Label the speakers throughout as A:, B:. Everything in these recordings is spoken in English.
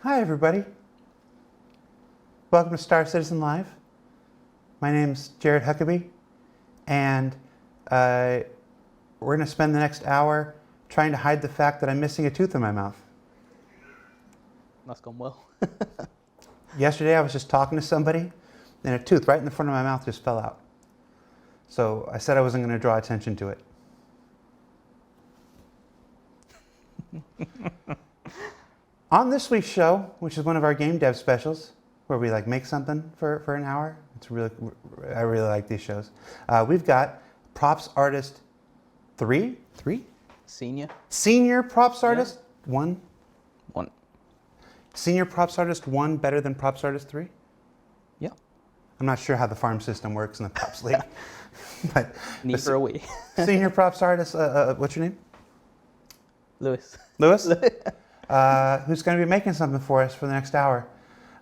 A: Hi everybody. Welcome to Star Citizen Live. My name's Jared Huckabee, and we're going to spend the next hour trying to hide the fact that I'm missing a tooth in my mouth.
B: That's gone well.
A: Yesterday I was just talking to somebody, and a tooth right in the front of my mouth just fell out. So I said I wasn't going to draw attention to it. On this week's show, which is one of our Gamedev specials, where we make something for an hour, I really like these shows. We've got props artist 3? Senior props artist 1. Senior props artist 1 better than props artist 3?
B: Yeah.
A: I'm not sure how the farm system works in the props league. But
B: Neither are we.
A: Senior props artist, what's your name?
B: Lewis.
A: Lewis? Who's going to be making something for us for the next hour.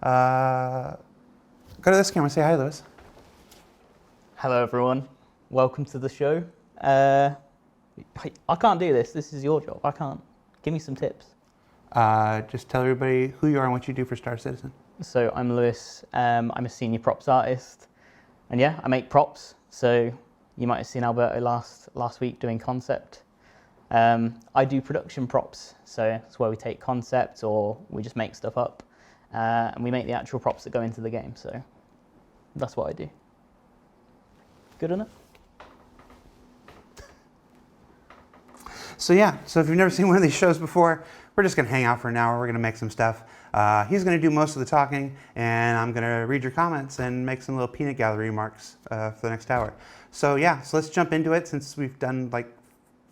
A: Go to this camera and say hi, Lewis.
B: Hello, everyone. Welcome to the show. I can't do this. This is your job. I can't. Give me some tips.
A: Just tell everybody who you are and what you do for Star Citizen.
B: So I'm Lewis. I'm a senior props artist. And yeah, I make props. So you might have seen Alberto last week doing concept. I do production props, so it's where we take concepts or we just make stuff up, and we make the actual props that go into the game. So that's what I do. Good enough?
A: So if you've never seen one of these shows before, we're just going to hang out for an hour. We're going to make some stuff. He's going to do most of the talking, and I'm going to read your comments and make some little peanut gallery remarks for the next hour. So let's jump into it, since we've done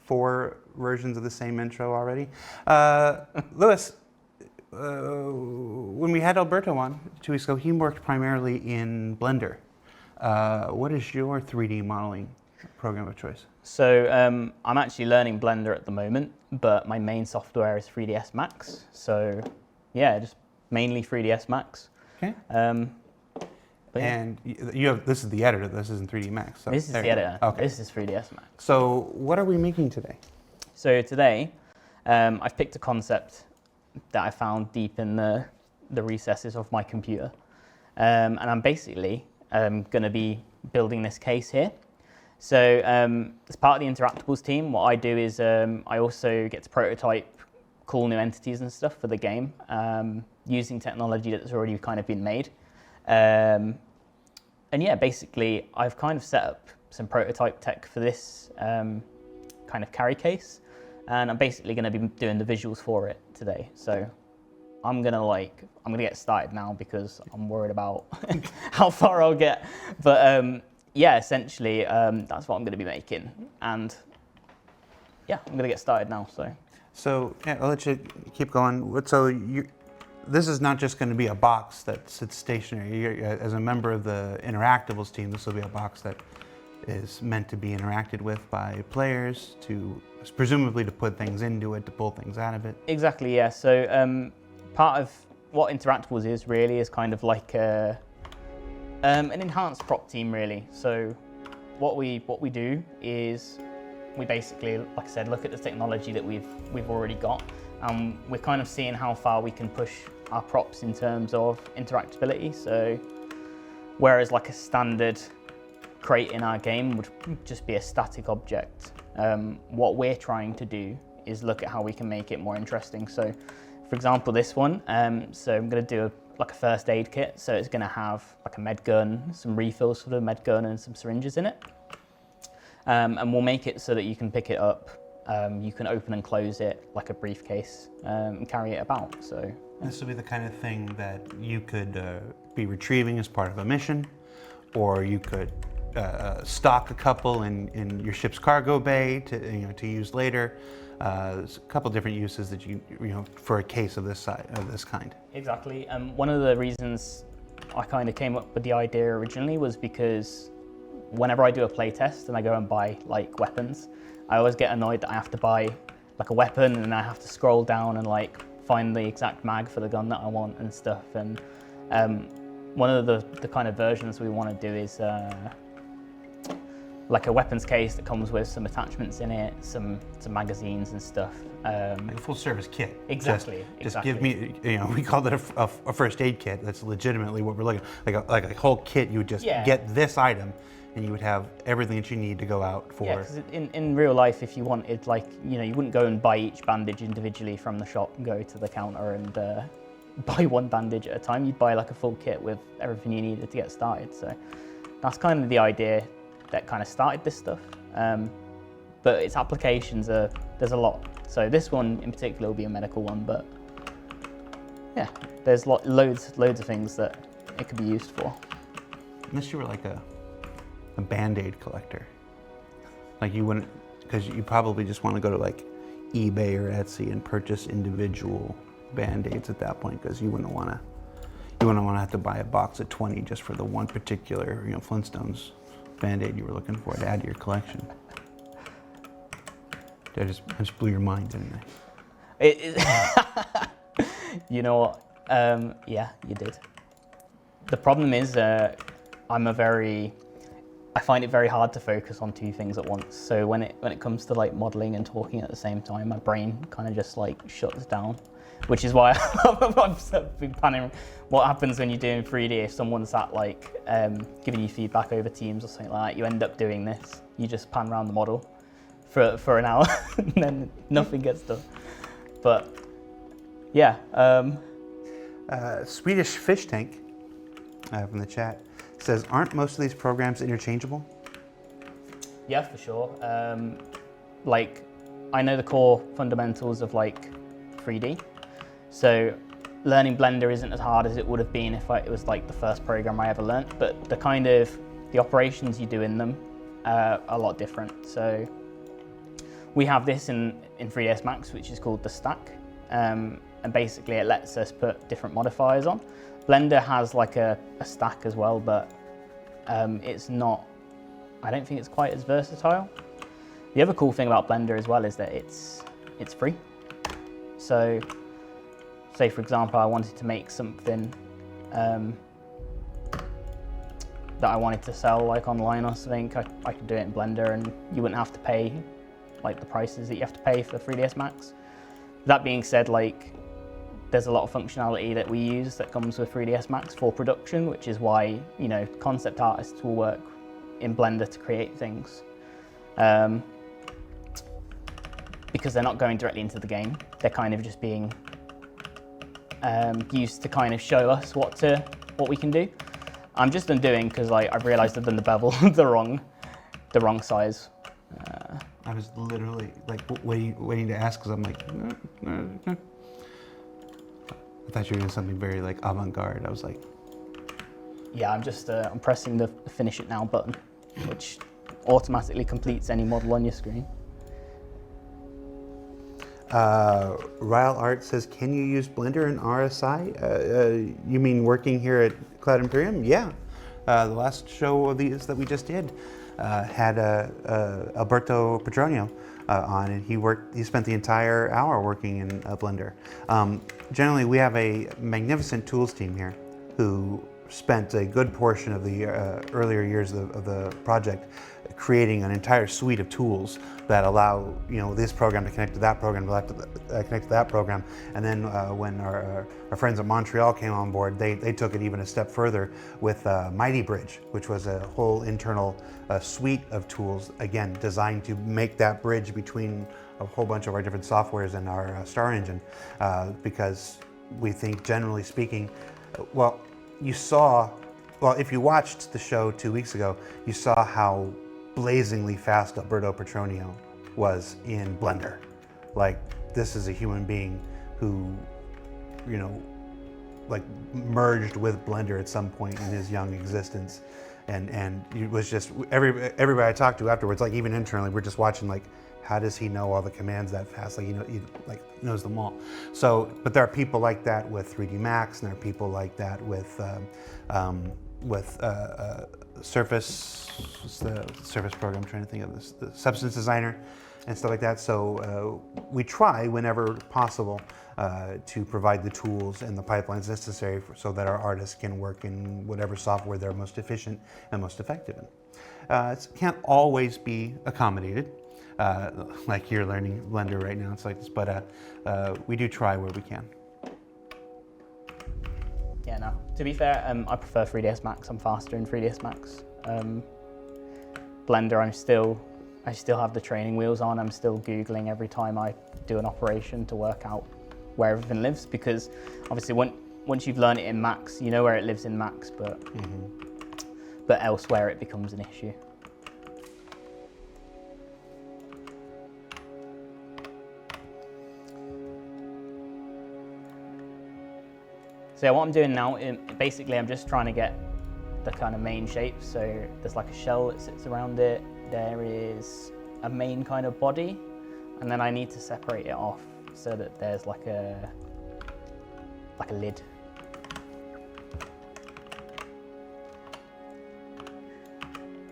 A: 4 versions of the same intro already. Lewis, when we had Alberto on 2 weeks ago, he worked primarily in Blender. What is your 3D modeling program of choice?
B: So I'm actually learning Blender at the moment, but my main software is 3ds Max. So yeah, just mainly 3ds Max.
A: Okay. And this is the editor. This isn't 3D Max. So
B: this is the editor.
A: Okay.
B: This is 3ds Max.
A: So what are we making today?
B: So today, I've picked a concept that I found deep in the recesses of my computer. And I'm basically going to be building this case here. So as part of the Interactables team, what I do is I also get to prototype cool new entities and stuff for the game using technology that's already kind of been made. And yeah, basically, I've kind of set up some prototype tech for this kind of carry case, and I'm basically going to be doing the visuals for it today. So I'm gonna get started now because I'm worried about how far I'll get. But yeah, essentially, that's what I'm going to be making, and yeah, I'm going to get started now.
A: So yeah, I'll let you keep going. So this is not just going to be a box that sits stationary. As a member of the Interactables team, this will be a box that is meant to be interacted with by players, presumably to put things into it, to pull things out of it.
B: Exactly, yeah. So part of what Interactables is really is kind of like an enhanced prop team, really. So what we do is we basically, like I said, look at the technology that we've already got. We're kind of seeing how far we can push our props in terms of interactability. So whereas a standard crate in our game would just be a static object, what we're trying to do is look at how we can make it more interesting. So for example, this one, so I'm going to do a first aid kit. So it's going to have a med gun, some refills for the med gun, and some syringes in it. And we'll make it so that you can pick it up. You can open and close it like a briefcase and carry it about. So
A: this will be the kind of thing that you could be retrieving as part of a mission, or you could stock a couple in your ship's cargo bay to use later. There's a couple different uses that you for a case of this kind.
B: Exactly. One of the reasons I kind of came up with the idea originally was because whenever I do a play test and I go and buy weapons, I always get annoyed that I have to buy a weapon and I have to scroll down and find the exact mag for the gun that I want and stuff. And one of the kind of versions we want to do is like a weapons case that comes with some attachments in it, some magazines and stuff.
A: Like a full service kit.
B: Exactly.
A: Just give me, we called it a first aid kit. That's legitimately what we're looking at. Like a whole kit, you would just get this item and you would have everything that you need to go out for.
B: Yeah, because in real life, if you wanted, like, you wouldn't go and buy each bandage individually from the shop and go to the counter and buy one bandage at a time. You'd buy like a full kit with everything you needed to get started. So that's kind of the idea that kind of started this stuff. But its applications there's a lot. So this one in particular will be a medical one, but yeah, there's loads of things that it could be used for.
A: Unless you were like a Band-Aid collector. Like you wouldn't, because you probably just want to go to like eBay or Etsy and purchase individual Band-Aids at that point, because you wouldn't want to have to buy a box of 20 just for the one particular, Flintstones Band-Aid you were looking for to add to your collection. I just blew your mind, didn't I?
B: You know what? Yeah, you did. The problem is, I find it very hard to focus on two things at once. So when it comes to like modeling and talking at the same time, my brain kind of just like shuts down, which is why I've been planning what happens when you're doing 3D. If someone's like giving you feedback over Teams or something like that, you end up doing this. You just pan around the model for an hour and then nothing gets done. But yeah.
A: Swedish Fish Tank from the chat says, aren't most of these programs interchangeable?
B: Yeah, for sure. Like, I know the core fundamentals of like 3D. So learning Blender isn't as hard as it would have been if it was like the first program I ever learnt, but the operations you do in them are a lot different. So we have this in 3ds Max, which is called the stack. And basically it lets us put different modifiers on. Blender has like a stack as well, but it's not, I don't think it's quite as versatile. The other cool thing about Blender as well is that it's free. So say for example, I wanted to make something that I wanted to sell like online or something, I could do it in Blender and you wouldn't have to pay like the prices that you have to pay for 3ds Max. That being said, like, there's a lot of functionality that we use that comes with 3ds Max for production, which is why, concept artists will work in Blender to create things. Because they're not going directly into the game. They're kind of just being used to kind of show us what we can do. I'm just undoing because I've realized I've done the bevel the wrong size.
A: I was literally like waiting to ask because I'm like, no. I thought you were doing something very like avant-garde. I was like,
B: yeah, I'm pressing the finish it now button, which automatically completes any model on your screen.
A: Ryle Art says, can you use Blender and RSI? You mean working here at Cloud Imperium? Yeah. The last show of these that we just did had Alberto Petronio on, and he spent the entire hour working in Blender. Generally, we have a magnificent tools team here who spent a good portion of the earlier years of the project creating an entire suite of tools that allow this program to connect to that program, connect to that program. And then when our friends at Montreal came on board, they took it even a step further with Mighty Bridge, which was a whole internal suite of tools, again designed to make that bridge between a whole bunch of our different softwares and our Star Engine, because we think, generally speaking, if you watched the show 2 weeks ago, you saw how blazingly fast Alberto Petronio was in Blender. Like, this is a human being who, like merged with Blender at some point in his young existence. And it was just, everybody I talked to afterwards, like even internally, we're just watching like, how does he know all the commands that fast? Like, he knows them all. So, but there are people like that with 3D Max, and there are people like that with Surface, what's the Surface program? I'm trying to think of this, the Substance Designer and stuff like that. So we try whenever possible to provide the tools and the pipelines necessary so that our artists can work in whatever software they're most efficient and most effective in. It can't always be accommodated. Like you're learning Blender right now, it's like this, but we do try where we can.
B: Yeah, no. To be fair, I prefer 3ds Max. I'm faster in 3ds Max. Blender, I still have the training wheels on. I'm still Googling every time I do an operation to work out where everything lives, because obviously once you've learned it in Max, you know where it lives in Max, but elsewhere it becomes an issue. So what I'm doing now, basically I'm just trying to get the kind of main shape. So there's like a shell that sits around it. There is a main kind of body, and then I need to separate it off so that there's like a lid.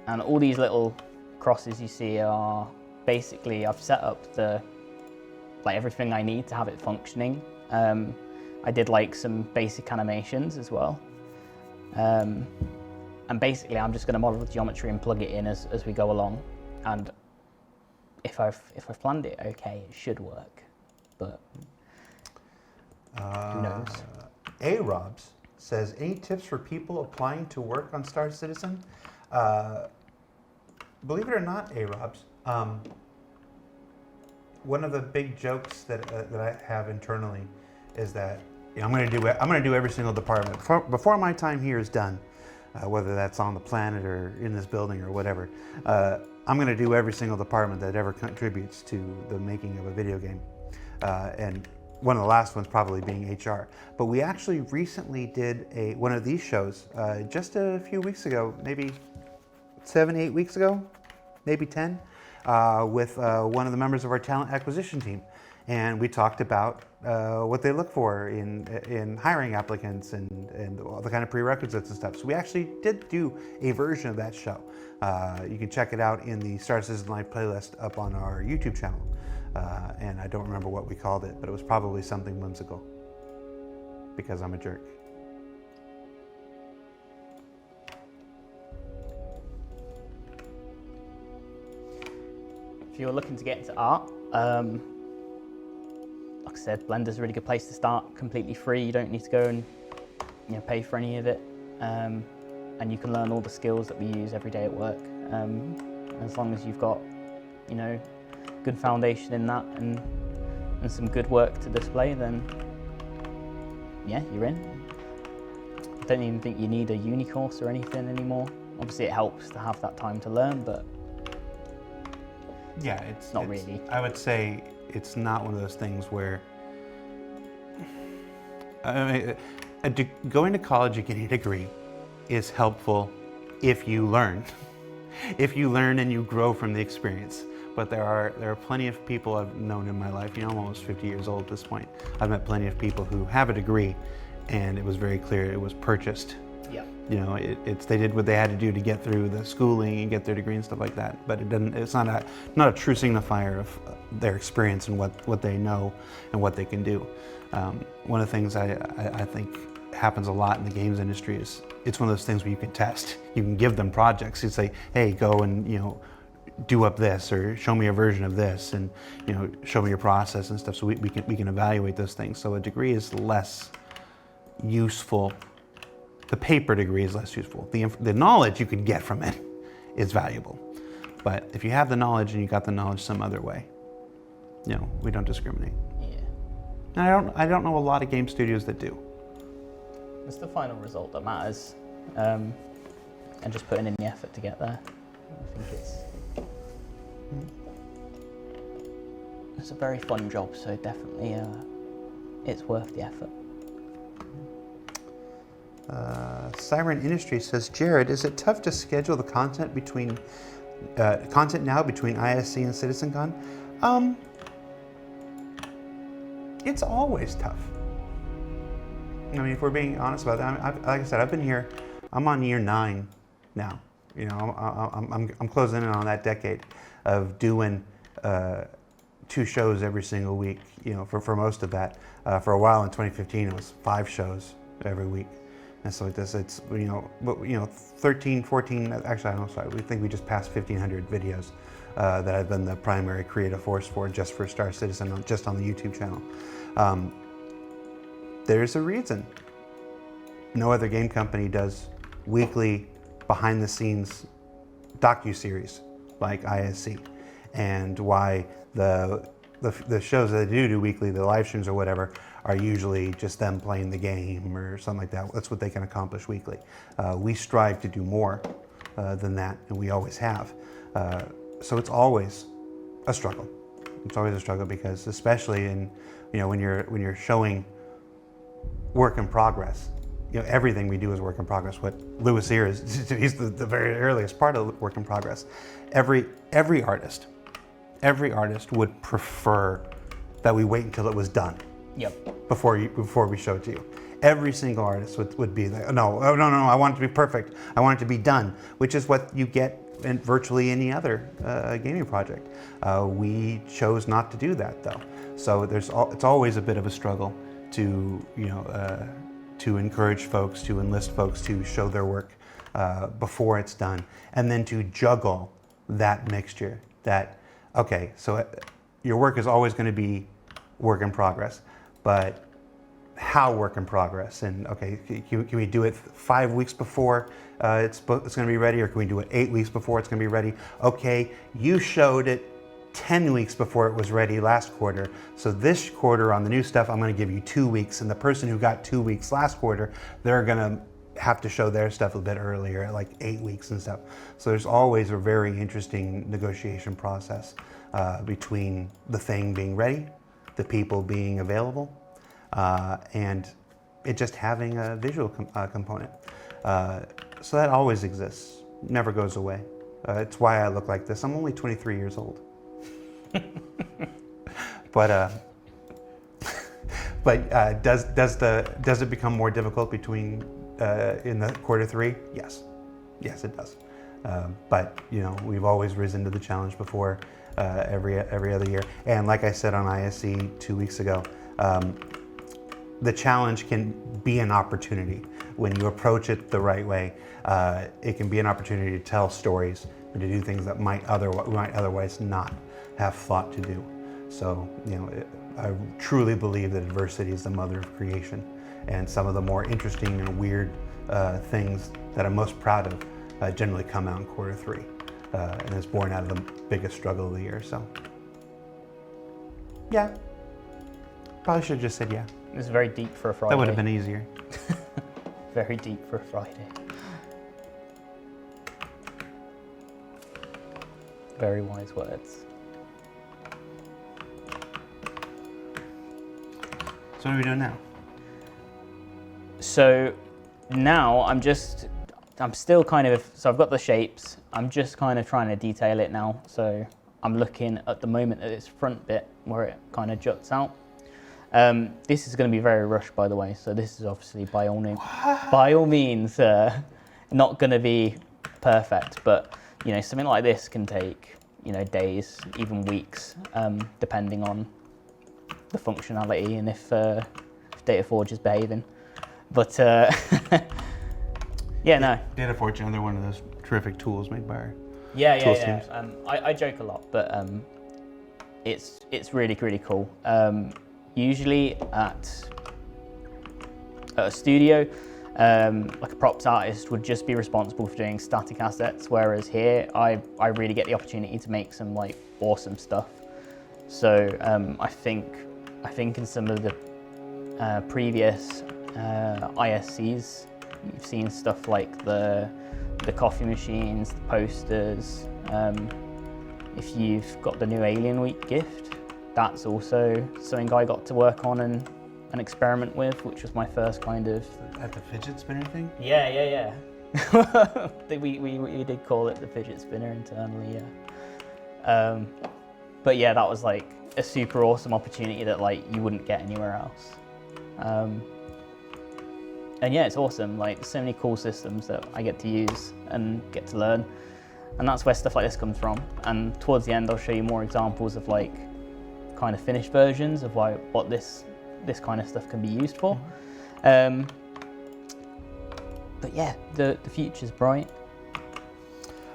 B: And all these little crosses you see are basically, I've set up everything I need to have it functioning. I did like some basic animations as well. And basically I'm just going to model the geometry and plug it in as we go along. And if I've planned it okay, it should work. But who knows?
A: A-Robs says, any tips for people applying to work on Star Citizen? Believe it or not, A-Robs, one of the big jokes that I have internally is that I'm going to do every single department before my time here is done, whether that's on the planet or in this building or whatever. I'm going to do every single department that ever contributes to the making of a video game, and one of the last ones probably being HR. But we actually recently did one of these shows just a few weeks ago, maybe 7-8 weeks ago, maybe 10, with one of the members of our talent acquisition team. And we talked about what they look for in hiring applicants and all the kind of prerequisites and stuff. So we actually did do a version of that show. You can check it out in the Star Citizen Live playlist up on our YouTube channel. And I don't remember what we called it, but it was probably something whimsical, because I'm a jerk.
B: If you're looking to get into art, like I said, Blender's a really good place to start, completely free. You don't need to go and pay for any of it. And you can learn all the skills that we use every day at work. As long as you've got, good foundation in that and some good work to display, then yeah, you're in. I don't even think you need a uni course or anything anymore. Obviously it helps to have that time to learn, but
A: yeah, it's
B: not really.
A: I would say it's not one of those things where going to college and getting a degree is helpful if you learn. If you learn and you grow from the experience. But there are plenty of people I've known in my life. I'm almost 50 years old at this point. I've met plenty of people who have a degree, and it was very clear it was purchased.
B: Yeah.
A: They did what they had to do to get through the schooling and get their degree and stuff like that. But it's not a true signifier of their experience and what they know and what they can do. One of the things I think happens a lot in the games industry is it's one of those things where you can test. You can give them projects. You say, hey, go and do up this, or show me a version of this, and show me your process and stuff, so we can evaluate those things. So a degree is less useful. The paper degree is less useful. The knowledge you can get from it is valuable. But if you have the knowledge and you got the knowledge some other way, we don't discriminate.
B: Yeah.
A: And I don't know a lot of game studios that do.
B: It's the final result that matters, and just putting in the effort to get there. I think it's a very fun job, so definitely it's worth the effort.
A: Siren Industries says, Jared, is it tough to schedule the content now between ISC and CitizenCon? It's always tough. I mean, if we're being honest about that, like I said, I've been here. I'm on year 9 now. I'm closing in on that decade of doing 2 shows every single week. For most of that. For a while in 2015, it was 5 shows every week. and so like this. It's 13, 14. Actually, I'm sorry. We think we just passed 1,500 videos that I've been the primary creative force for, just for Star Citizen, just on the YouTube channel. There's a reason no other game company does weekly behind-the-scenes docu-series like ISC, and why the shows that they do weekly, the live streams or whatever, are usually just them playing the game or something like that. That's what they can accomplish weekly. We strive to do more than that, and we always have. So it's always a struggle. It's always a struggle because, especially in when you're showing work in progress. Everything we do is work in progress. What Lewis here is, he's the very earliest part of work in progress. Every artist would prefer that we wait until it was done.
B: Yep.
A: Before we show it to you. Every single artist would be like, no, I want it to be perfect. I want it to be done, which is what you get in virtually any other gaming project. We chose not to do that though. So it's always a bit of a struggle to encourage folks, to enlist folks to show their work before it's done, and then to juggle that mixture. So your work is always going to be work in progress, but how work in progress? And can we do it 5 weeks before it's going to be ready, or can we do it 8 weeks before it's going to be ready? Okay, you showed it 10 weeks before it was ready last quarter. So this quarter on the new stuff, I'm going to give you 2 weeks. And the person who got 2 weeks last quarter, they're going to have to show their stuff a bit earlier, like 8 weeks and stuff. So there's always a very interesting negotiation process between the thing being ready, the people being available, and it just having a visual component. So that always exists, never goes away. It's why I look like this. I'm only 23 years old. But does it become more difficult between in the quarter three? Yes, it does. But we've always risen to the challenge before every other year. And like I said on ISC 2 weeks ago, the challenge can be an opportunity when you approach it the right way. It can be an opportunity to tell stories and to do things that might otherwise not have thought to do. So, I truly believe that adversity is the mother of creation, and some of the more interesting and weird things that I'm most proud of generally come out in quarter three, and is born out of the biggest struggle of the year. So, yeah, probably should have just said yeah.
B: It's very deep for a Friday.
A: That would have been easier.
B: Very deep for a Friday. Very wise words.
A: So what are we doing now?
B: So now I'm still kind of, so I've got the shapes. I'm just kind of trying to detail it now. So I'm looking at the moment at this front bit where it kind of juts out. This is going to be very rushed, by the way. So this is obviously by all means not going to be perfect, but something like this can take days, even weeks, depending on the functionality and if DataForge is behaving. But yeah, no.
A: DataForge, another one of those terrific tools made by our
B: tools
A: teams.
B: I joke a lot, but it's really cool. Usually at a studio, like a props artist would just be responsible for doing static assets, whereas here I really get the opportunity to make some like awesome stuff. So I think in some of the previous ISCs, you've seen stuff like the coffee machines, the posters. If you've got the new Alien Week gift, that's also something I got to work on and experiment with, which was my first kind of...
A: At the fidget spinner thing?
B: Yeah. we did call it the fidget spinner internally, yeah. But yeah, that was like a super awesome opportunity that like you wouldn't get anywhere else. And yeah, it's awesome. Like there's so many cool systems that I get to use and get to learn. And that's where stuff like this comes from. And towards the end, I'll show you more examples of like kind of finished versions of what this kind of stuff can be used for. but yeah, the future's bright.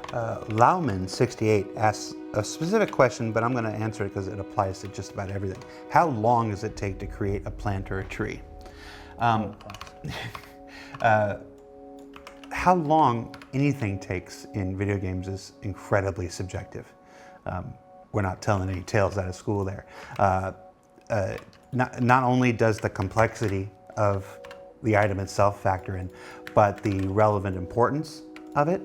A: Lauman68 asks a specific question, but I'm going to answer it because it applies to just about everything. How long does it take to create a plant or a tree? How long anything takes in video games is incredibly subjective. We're not telling any tales out of school there. Not only does the complexity of the item itself factor in, but the relevant importance of it.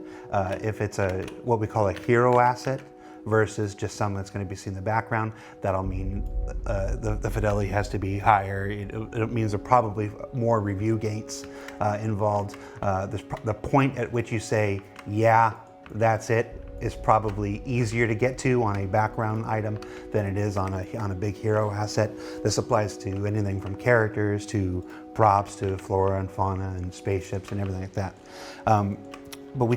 A: If it's what we call a hero asset versus just something that's going to be seen in the background, that'll mean the fidelity has to be higher. It means there are probably more review gates involved. The point at which you say, yeah, that's it, is probably easier to get to on a background item than it is on a big hero asset. This applies to anything from characters to props to flora and fauna and spaceships and everything like that. But we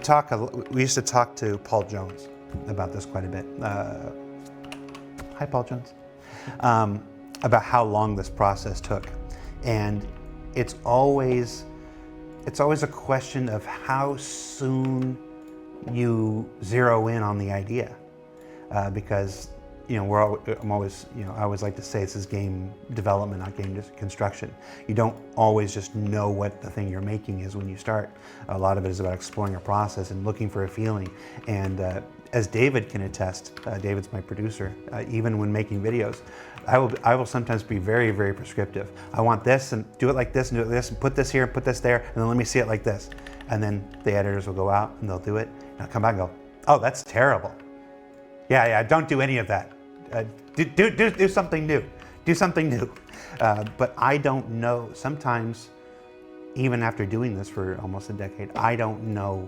A: used to talk to Paul Jones about this quite a bit. Hi, Paul Jones. About how long this process took, and it's always a question of how soon you zero in on the idea, because I always like to say this is game development, not game construction. You don't always just know what the thing you're making is when you start. A lot of it is about exploring a process and looking for a feeling. And as David can attest, David's my producer, even when making videos, I will sometimes be very, very prescriptive. I want this, and do it like this, and do it like this, and put this here, and put this there, and then let me see it like this. And then the editors will go out and they'll do it, and I'll come back and go, oh, that's terrible. Yeah, don't do any of that. Do something new. Do something new. But I don't know, sometimes, even after doing this for almost a decade, I don't know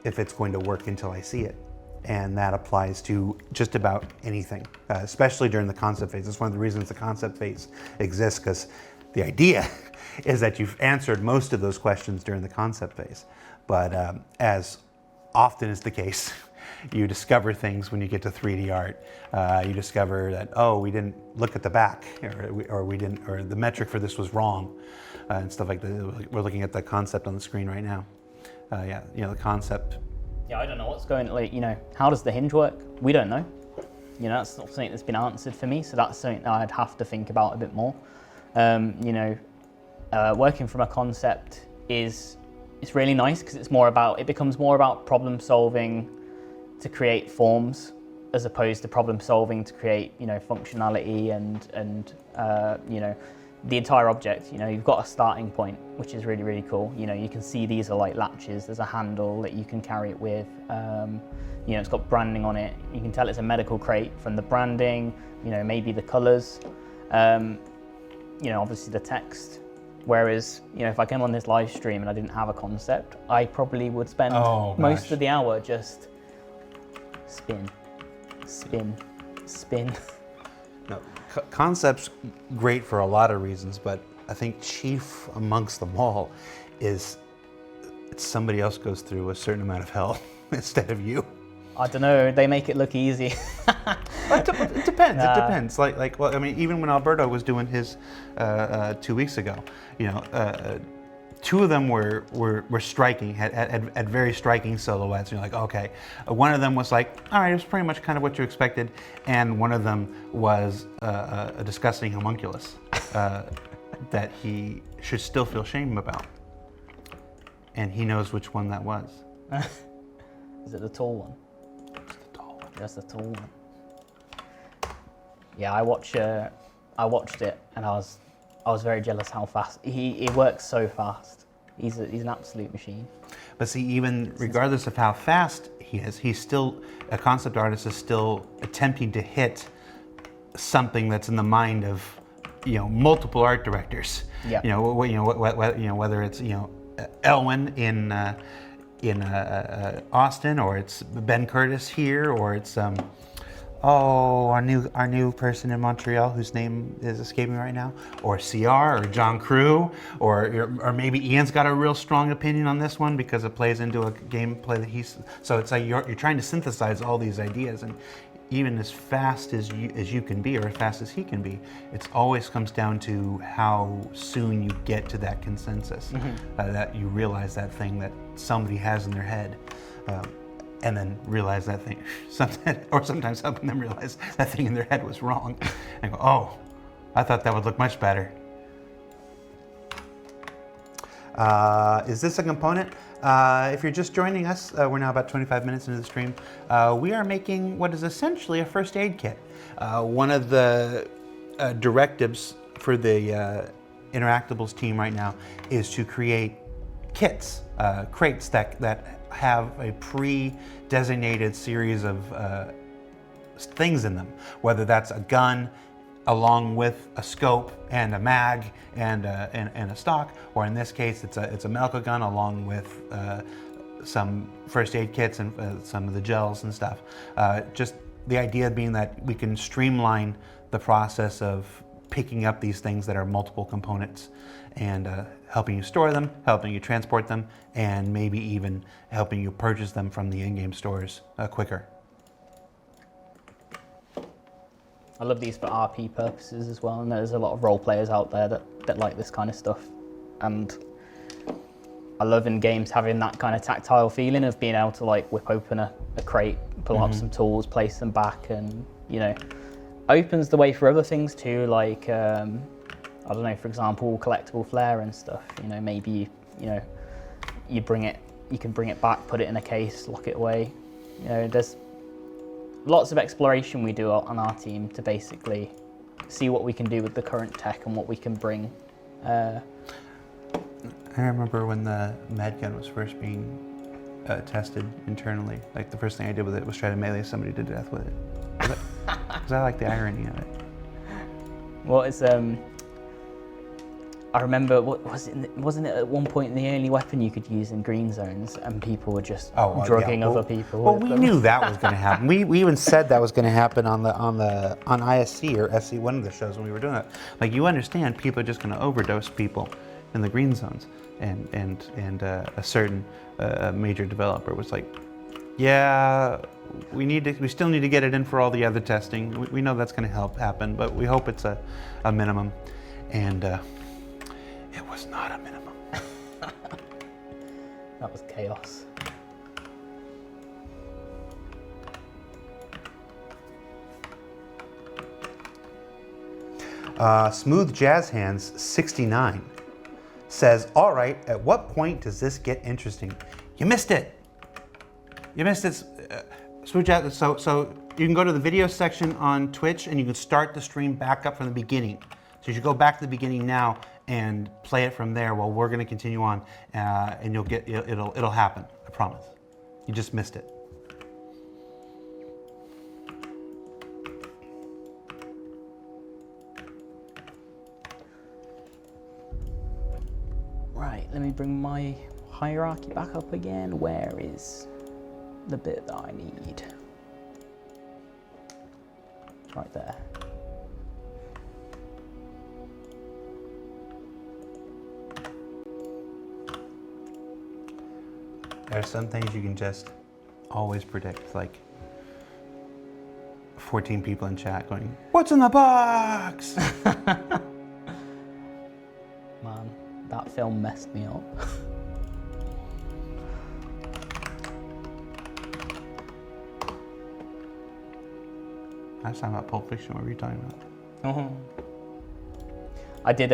A: if it's going to work until I see it. And that applies to just about anything, especially during the concept phase. That's one of the reasons the concept phase exists, because the idea is that you've answered most of those questions during the concept phase. But as often is the case, you discover things when you get to 3D art. You discover that, oh, we didn't look at the back, or the metric for this was wrong, and stuff like that. We're looking at the concept on the screen right now. The concept.
B: Yeah, I don't know what's going, how does the hinge work? We don't know. That's not something that's been answered for me, so that's something that I'd have to think about a bit more. Working from a concept it's really nice because it becomes more about problem solving to create forms, as opposed to problem solving to create, functionality and the entire object. You've got a starting point, which is really, really cool. You can see these are like latches. There's a handle that you can carry it with. It's got branding on it. You can tell it's a medical crate from the branding, maybe the colors, obviously the text. Whereas, if I came on this live stream and I didn't have a concept, I probably would spend most of the hour just spin.
A: No, concept's great for a lot of reasons, but I think chief amongst them all is somebody else goes through a certain amount of hell instead of you.
B: I don't know, they make it look easy.
A: It depends. It depends. Even when Alberto was doing his 2 weeks ago, two of them were striking, had very striking silhouettes. You're like, okay. One of them was like, all right, it was pretty much kind of what you expected, and one of them was a disgusting homunculus that he should still feel shame about, and he knows which one that was.
B: Is it the tall one?
A: It's the tall one.
B: That's the tall one. Yeah, I watched it, and I was very jealous how fast he works so fast. He's an absolute machine.
A: But see, even regardless of how fast he is, he's still a concept artist. Is still attempting to hit something that's in the mind of multiple art directors.
B: Yeah.
A: Whether it's Elwin in Austin, or it's Ben Curtis here, or it's our new person in Montreal whose name is escaping right now, or CR, or John Crew, or maybe Ian's got a real strong opinion on this one because it plays into a gameplay that so it's like you're trying to synthesize all these ideas, and even as fast as you can be, or as fast as he can be, it always comes down to how soon you get to that consensus, that you realize that thing that somebody has in their head, and then realize that thing, or sometimes helping them realize that thing in their head was wrong, and go, oh, I thought that would look much better. Is this a component? If you're just joining us, we're now about 25 minutes into the stream. We are making what is essentially a first aid kit. One of the directives for the Interactables team right now is to create kits, crates that have a pre-designated series of things in them, whether that's a gun, along with a scope and a mag and a stock, or in this case, it's a medical gun along with some first aid kits and some of the gels and stuff. Just the idea being that we can streamline the process of picking up these things that are multiple components and helping you store them, helping you transport them, and maybe even helping you purchase them from the in-game stores quicker.
B: I love these for RP purposes as well, and there's a lot of role players out there that like this kind of stuff. And I love in games having that kind of tactile feeling of being able to like whip open a crate, pull up some tools, place them back, and opens the way for other things too, like I don't know, for example, collectible flair and stuff. Maybe you can bring it back, put it in a case, lock it away. There's lots of exploration we do on our team to basically see what we can do with the current tech and what we can bring.
A: I remember when the med gun was first being tested internally. Like the first thing I did with it was try to melee somebody to death with it, because I like the irony of it.
B: Well, it's I remember, wasn't it at one point the only weapon you could use in green zones, and people were just drugging other people?
A: Well, we knew that was going to happen. We even said that was going to happen on ISC or SC, one of the shows when we were doing it. Like, you understand, people are just going to overdose people in the green zones, and a certain major developer was like, yeah, we still need to get it in for all the other testing. We know that's going to help happen, but we hope it's a minimum, and it was not a minimum.
B: That was chaos.
A: Smooth Jazz Hands 69 says, all right, at what point does this get interesting? You missed it. You missed it. Smooth Jazz, so you can go to the video section on Twitch and you can start the stream back up from the beginning. So you should go back to the beginning now and play it from there while we're going to continue on, and you'll get it'll happen. I promise. You just missed it.
B: Right, let me bring my hierarchy back up again. Where is the bit that I need? Right there.
A: There's some things you can just always predict, like 14 people in chat going, "What's in the box?"
B: Man, that film messed me up.
A: I was talking about Pulp Fiction. What were you talking about?
B: I did,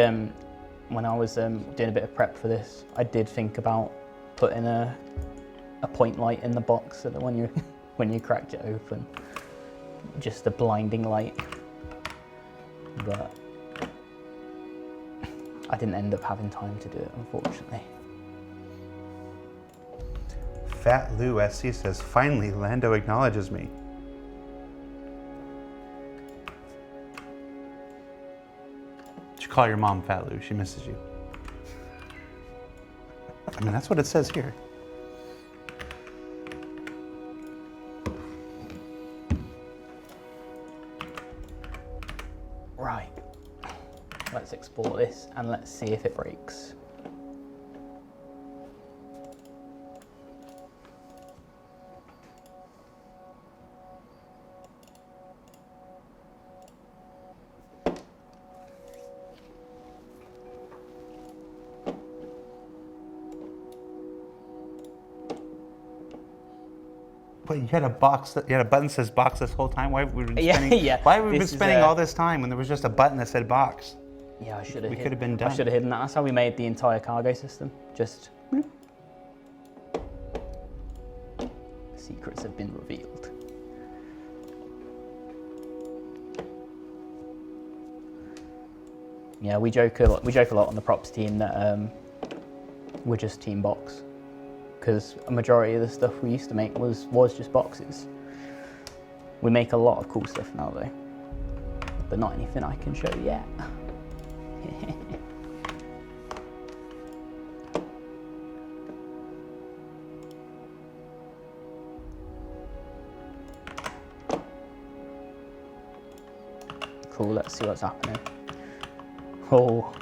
B: when I was doing a bit of prep for this, I did think about putting a point light in the box so that when you cracked it open, just a blinding light. But I didn't end up having time to do it, unfortunately.
A: Fat Lou SC says, finally, Lando acknowledges me. You should call your mom, Fat Lou. She misses you. I mean, that's what it says here.
B: Right. Let's export this and let's see if it breaks.
A: But you had a box. You had a button that says box this whole time. Why have we been
B: Yeah,
A: spending?
B: yeah.
A: Why have we been
B: This is,
A: spending all this time when there was just a button that said box?
B: Yeah, I should have.
A: We could have been done.
B: I should have hidden that. That's how we made the entire cargo system. Just. Bloop. Secrets have been revealed. Yeah, we joke a lot on the props team that we're just team box, because a majority of the stuff we used to make was just boxes. We make a lot of cool stuff now though, but not anything I can show yet. Cool, let's see what's happening. Oh.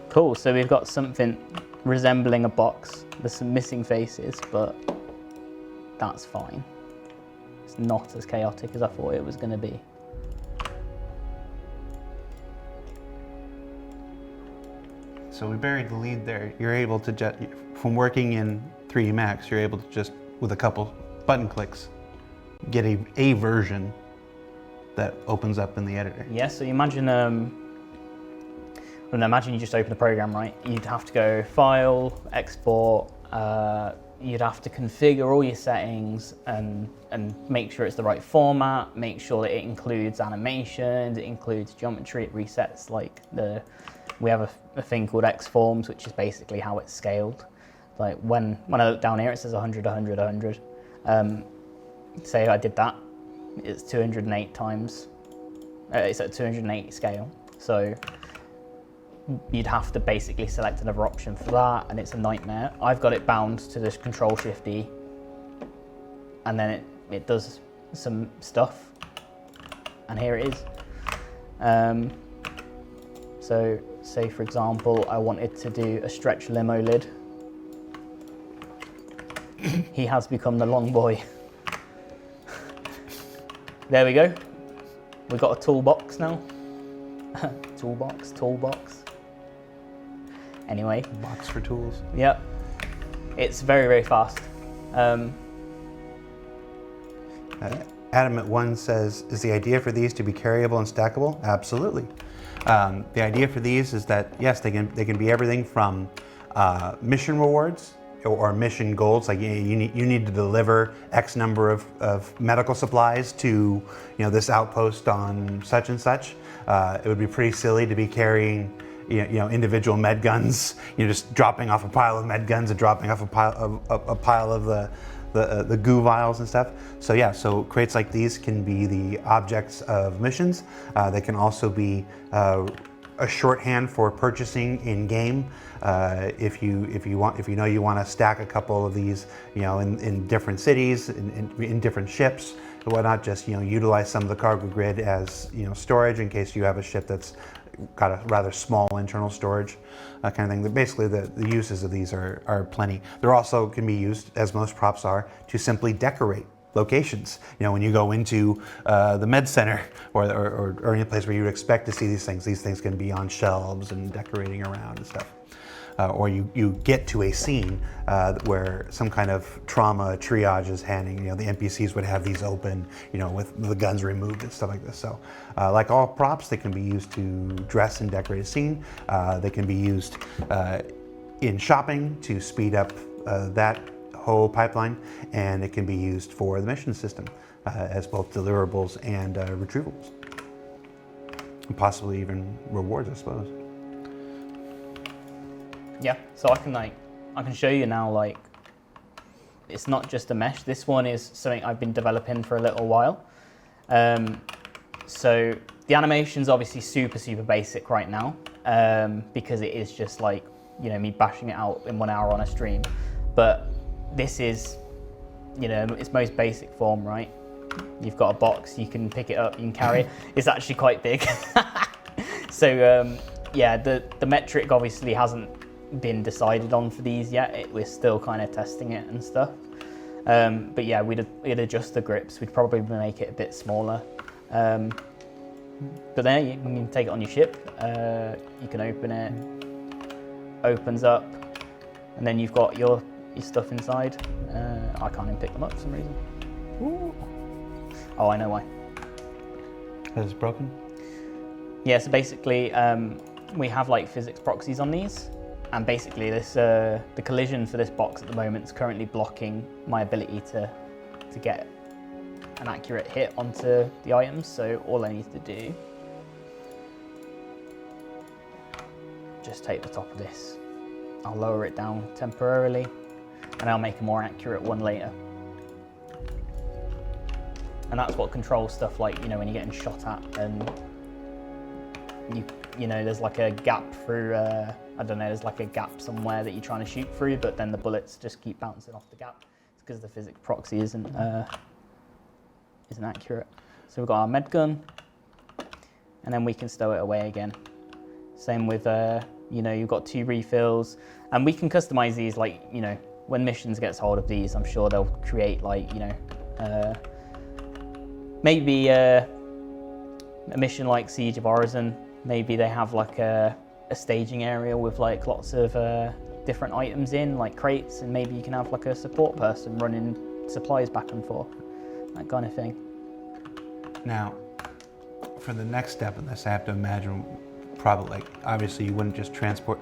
B: Cool, so we've got something resembling a box. There's some missing faces, but that's fine. It's not as chaotic as I thought it was going to be.
A: So we buried the lead there. You're able to just, from working in 3D Max, you're able to just, with a couple button clicks, get a version that opens up in the editor.
B: Yeah, so you imagine, imagine you just open the program, right? You'd have to go File, Export, you'd have to configure all your settings and make sure it's the right format, make sure that it includes animations, it includes geometry, it resets we have a thing called Xforms, which is basically how it's scaled. Like when I look down here, it says 100, 100, 100. Say I did that, it's 208 times, it's at 208 scale. So you'd have to basically select another option for that, and it's a nightmare. I've got it bound to this Control-Shift-E, and then it does some stuff, and here it is. So say for example, I wanted to do a stretch limo lid. He has become the long boy. There we go. We've got a toolbox now. Toolbox. Anyway.
A: Box for tools.
B: Yep. It's very, very fast.
A: Adam at 1 says, is the idea for these to be carryable and stackable? Absolutely. The idea for these is that, yes, they can be everything from mission rewards or mission goals, like you need to deliver X number of medical supplies to this outpost on such and such. It would be pretty silly to be carrying individual med guns, just dropping off a pile of med guns and dropping off a pile of the goo vials and stuff. So yeah, so crates like these can be the objects of missions. They can also be a shorthand for purchasing in game. If you want to stack a couple of these, in different cities, in different ships, why not just utilize some of the cargo grid as storage in case you have a ship that's got a rather small internal storage kind of thing. Basically, the uses of these are plenty. They're also can be used, as most props are, to simply decorate locations. When you go into the med center or any place where you would expect to see these things can be on shelves and decorating around and stuff. Or you get to a scene where some kind of trauma triage is handing, the NPCs would have these open, with the guns removed and stuff like this. So like all props, they can be used to dress and decorate a scene. They can be used in shopping to speed up that whole pipeline, and it can be used for the mission system as both deliverables and retrievables. And possibly even rewards, I suppose.
B: Yeah, so I can show you now, it's not just a mesh. This one is something I've been developing for a little while. So the animation's obviously super, super basic right now, because it is just me bashing it out in 1 hour on a stream. But this is, its most basic form, right? You've got a box, you can pick it up, you can carry it. It's actually quite big. So yeah, the metric obviously hasn't been decided on for these yet. We're still kind of testing it and stuff. But yeah, we'd adjust the grips. We'd probably make it a bit smaller. But there, you can take it on your ship. You can open it, opens up, and then you've got your your stuff inside. I can't even pick them up for some reason. Ooh. Oh, I know why.
A: Because it's broken?
B: Yeah, so basically we have like physics proxies on these, and basically this the collision for this box at the moment is currently blocking my ability to get an accurate hit onto the items. So all I need to do, just take the top of this, I'll lower it down temporarily, and I'll make a more accurate one later. And that's what controls stuff like, you know, when you're getting shot at and you know, there's like a gap through, I don't know, there's like a gap somewhere that you're trying to shoot through, but then the bullets just keep bouncing off the gap. It's because the physics proxy isn't accurate. So we've got our med gun, and then we can stow it away again. Same with, you know, you've got 2 refills, and we can customize these, like, you know, when missions gets hold of these, I'm sure they'll create like, you know, maybe a mission like Siege of Orison, maybe they have like a staging area with like lots of different items in, like crates, and maybe you can have like a support person running supplies back and forth, that kind of thing.
A: Now, for the next step in this, I have to imagine probably, like, obviously you wouldn't just transport,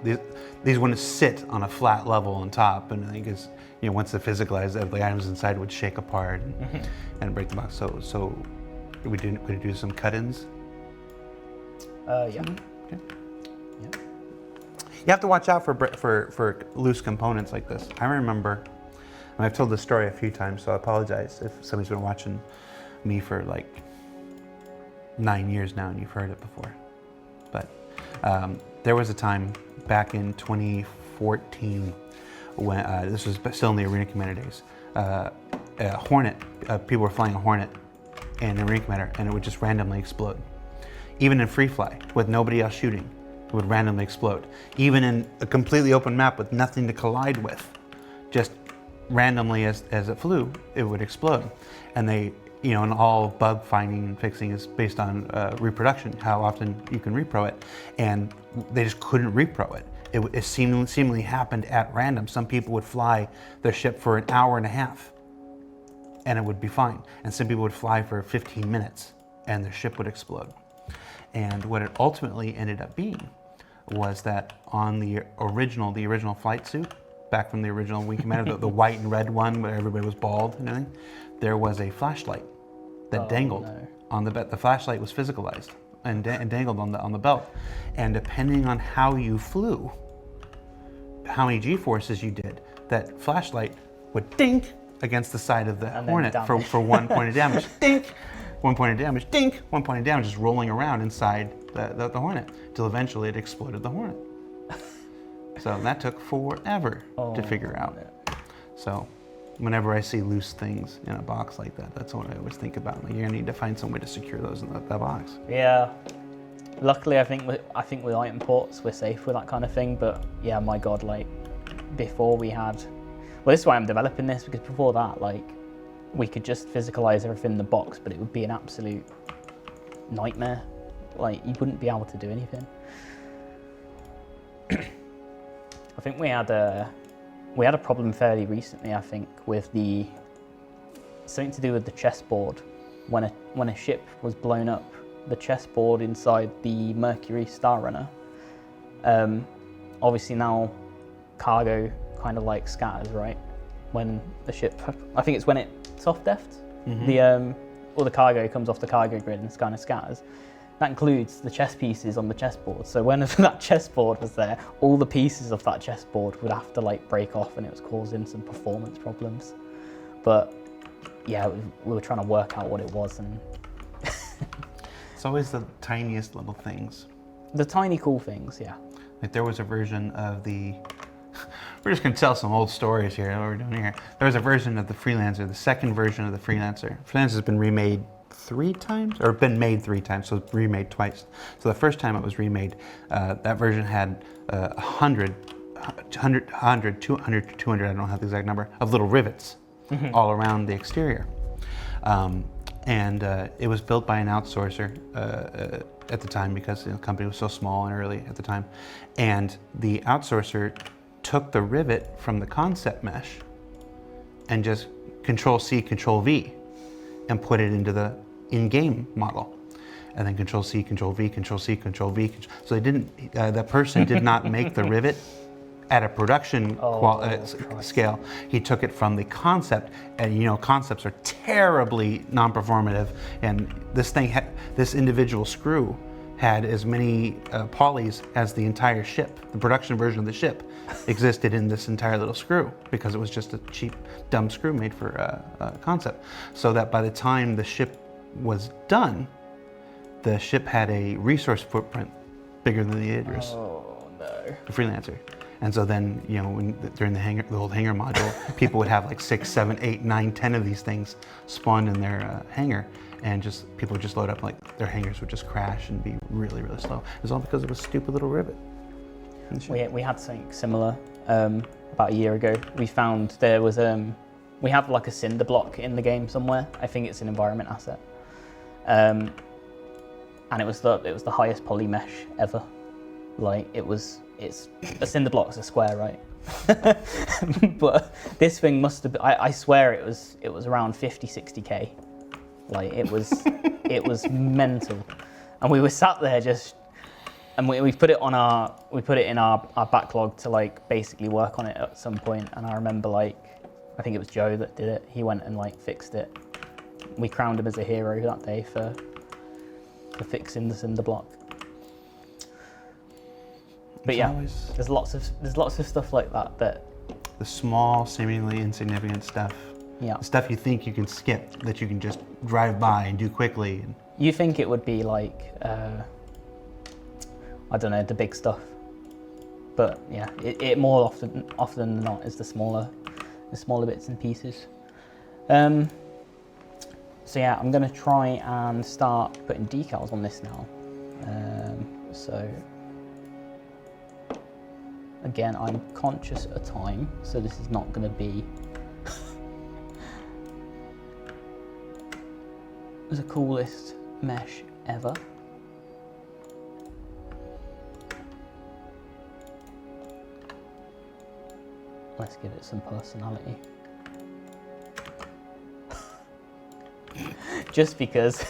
A: these wouldn't sit on a flat level on top, and I think it's, you know, once they physicalize, the items inside would shake apart and break the box. So we do some cut-ins?
B: Yeah.
A: Okay. Yeah. You have to watch out for loose components like this. I remember, and I've told this story a few times, so I apologize if somebody's been watching me for like 9 years now and you've heard it before. But there was a time back in 2014 when this was still in the Arena Commander days. A Hornet, people were flying a Hornet in the Arena Commander, and it would just randomly explode. Even in free fly, with nobody else shooting, it would randomly explode. Even in a completely open map with nothing to collide with, just randomly as it flew, it would explode. And they, you know, and all bug finding and fixing is based on reproduction, how often you can repro it. And they just couldn't repro it. It seemingly happened at random. Some people would fly their ship for an hour and a half, and it would be fine. And some people would fly for 15 minutes, and their ship would explode. And what it ultimately ended up being was that on the original flight suit, back from the original Wing Commander, the white and red one where everybody was bald and everything, there was a flashlight that dangled on the belt. The flashlight was physicalized and dangled on the belt. And depending on how you flew, how many G-forces you did, that flashlight would dink against the side of the Hornet for 1 point of damage. Dink! 1 point of damage, dink! 1 point of damage, just rolling around inside the Hornet, till eventually it exploded the Hornet. So that took forever to figure out. So whenever I see loose things in a box like that, that's what I always think about. Like, you're gonna need to find some way to secure those in that box.
B: Yeah. Luckily, I think with item ports, we're safe with that kind of thing. But yeah, my God, like before we had, well, this is why I'm developing this, because before that, like, we could just physicalize everything in the box, but it would be an absolute nightmare. Like, you wouldn't be able to do anything. I think we had a problem fairly recently, I think, with something to do with the chessboard. When a ship was blown up, the chessboard inside the Mercury Star Runner, obviously now cargo kind of like scatters, right? When the ship, I think it's when it soft deft, all the cargo comes off the cargo grid and kind of scatters. That includes the chess pieces on the chessboard. So when that chessboard was there, all the pieces of that chessboard would have to like break off, and it was causing some performance problems. But yeah, we were trying to work out what it was, and
A: it's always the tiniest little things.
B: The tiny cool things, yeah.
A: Like there was a version of the, we're just gonna tell some old stories here, what we're doing here. There was a version of the Freelancer, the second version of the Freelancer. Freelancer has been remade 3 times, or been made 3 times, so it's remade twice. So the first time it was remade, that version had 100 to 200, I don't have the exact number, of little rivets all around the exterior. And it was built by an outsourcer at the time, because the company was so small and early at the time. And the outsourcer took the rivet from the concept mesh and just Control-C, Control-V, and put it into the in-game model. And then Control-C, Control-V, Control-C, Control-V. So they didn't, that person did not make the rivet at a production scale. He took it from the concept, and you know, concepts are terribly non-performative. And this thing, this individual screw had as many polys as the entire ship. The production version of the ship existed in this entire little screw because it was just a cheap, dumb screw made for a concept. So that by the time the ship was done, the ship had a resource footprint bigger than the Idris.
B: Oh no.
A: The Freelancer. And so then, you know, during the old hangar module, people would have like 6, 7, 8, 9, 10 of these things spawned in their hangar, and people would just load up, like their hangars would just crash and be really, really slow. It was all because of a stupid little rivet.
B: We had something similar about a year ago. We found there was we have like a cinder block in the game somewhere. I think it's an environment asset, and it was the highest poly mesh ever. Like it's a cinder block's a square, right? But this thing must have been, I swear it was around 50-60K. Like it was mental. And we were sat there just, and we put it in our backlog to like basically work on it at some point. And I remember like, I think it was Joe that did it. He went and like fixed it. We crowned him as a hero that day for fixing the cinder block. But yeah, there's lots of stuff like that.
A: The small, seemingly insignificant stuff.
B: Yeah.
A: The stuff you think you can skip, that you can just drive by and do quickly.
B: You think it would be like, I don't know, the big stuff. But yeah, it more often than not is the smaller bits and pieces. So yeah, I'm gonna try and start putting decals on this now. So again, I'm conscious of time, so this is not gonna be the coolest mesh ever. Let's give it some personality. Just because.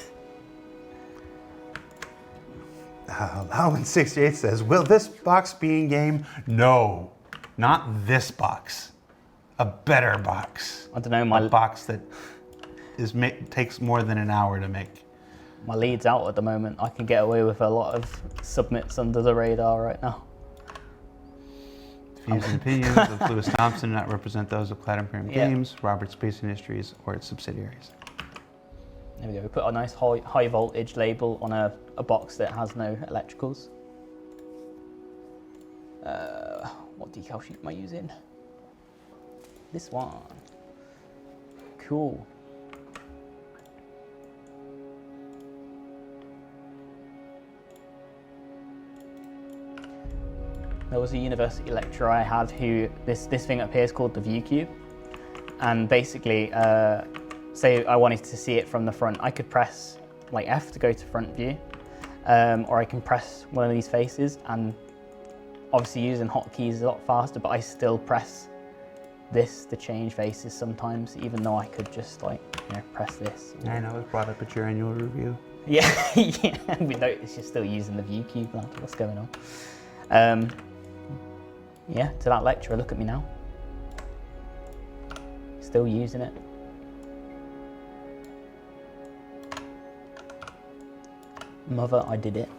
A: Lowen68 says, will this box be in game? No, not this box. A better box.
B: I don't know,
A: a box that takes more than an hour to make.
B: My lead's out at the moment. I can get away with a lot of submits under the radar right now.
A: Views and opinions of Lewis Thompson do not represent those of Cloud Imperium Games, Robert Space Industries, or its subsidiaries.
B: There we go. We put a nice high voltage label on a box that has no electricals. What decal sheet am I using? This one. Cool. There was a university lecturer I had who, this thing up here is called the view cube. And basically, say I wanted to see it from the front, I could press like F to go to front view, or I can press one of these faces, and obviously using hotkeys is a lot faster, but I still press this to change faces sometimes, even though I could just like, you know, press this.
A: I know, it was brought up at your annual review.
B: Yeah, yeah, we noticed you're still using the view cube, what's going on? Yeah, to that lecturer, look at me now. Still using it. Mother, I did it.